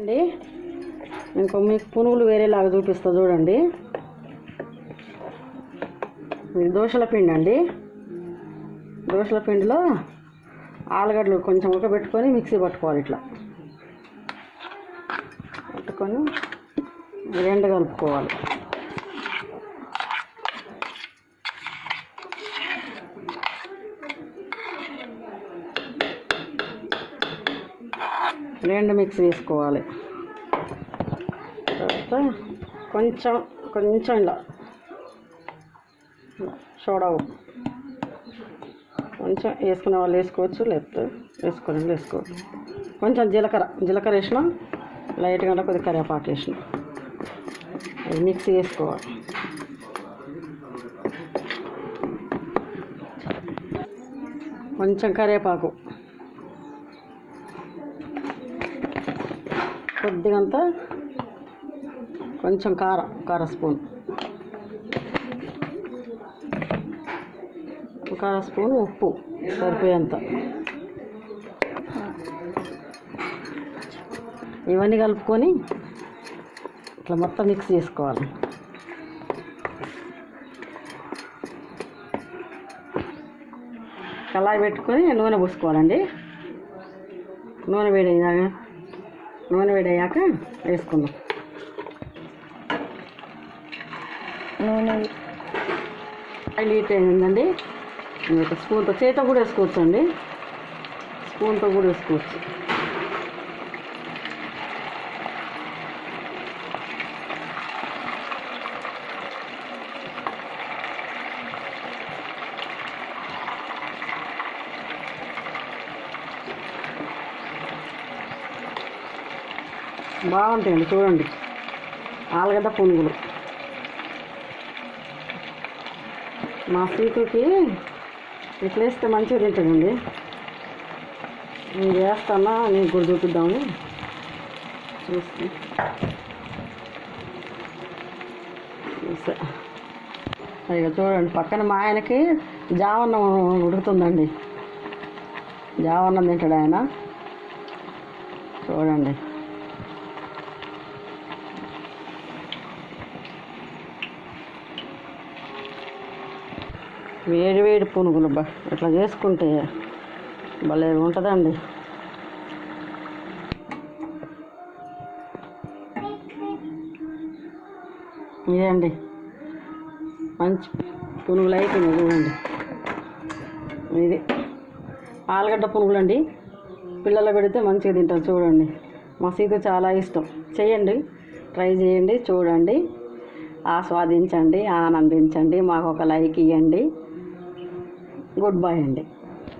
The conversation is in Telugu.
అండి ఇంకో మీకు పునుగులు వేరేలాగా చూపిస్తా చూడండి. ఇది దోశల పిండి అండి. దోశల పిండిలో ఆలుగడ్డలు కొంచెం ఉడకబెట్టుకొని మిక్సీ పట్టుకోవాలి. ఇట్లా పట్టుకొని రెండు కలుపుకోవాలి. రెండు మిక్స్ చేసుకోవాలి. తర్వాత కొంచెం కొంచెం ఇలా సోడా ఉప్పు కొంచెం వేసుకునే వాళ్ళు వేసుకోవచ్చు, లేకపోతే వేసుకోవచ్చు. కొంచెం జీలకర్ర వేసిన, లైట్గా కొద్దిగా కరివేపాకు వేసిన, అది మిక్స్ చేసుకోవాలి. కొంచెం కరివేపాకు, కొద్దిగంత కొంచెం కార స్పూన్, ఉప్పు సరిపోయేంత. ఇవన్నీ కలుపుకొని ఇట్లా మొత్తం మిక్స్ చేసుకోవాలి. కళాయి పెట్టుకొని నూనె పోసుకోవాలండి. నూనె వేడయ్యాక వేసుకుందాం. నూనె లీటర్ అయిందండి. స్పూన్తో చేతితో కూడా వేసుకోవచ్చు అండి, స్పూన్తో కూడా వేసుకోవచ్చు. బాగుంటాయండి చూడండి ఆలుగడ్డ పునుగులు. మా సీతుకి ఇట్లా వేస్తే మంచిగా తింటుందండి. నేను చేస్తానా నీకు కూడా చూపిద్దామని చూసి ఇక చూడండి. పక్కన మా ఆయనకి జావన్నం ఉడుకుతుందండి. జావన్నం తింటాడు ఆయన. చూడండి వేడి పునుగులు ఇట్లా చేసుకుంటే భలే ఉంటుందండి. ఇదండి మంచి పునుగులు అయిపోయినాయి చూడండి. ఇది ఆలుగడ్డ పునుగులు అండి. పిల్లలు పెడితే మంచిగా తింటారు చూడండి. మా సీత చాలా ఇష్టం. చేయండి, ట్రై చేయండి, చూడండి, ఆస్వాదించండి, ఆనందించండి. మాకు ఒక లైక్ ఇవ్వండి. గుడ్ బై అండి.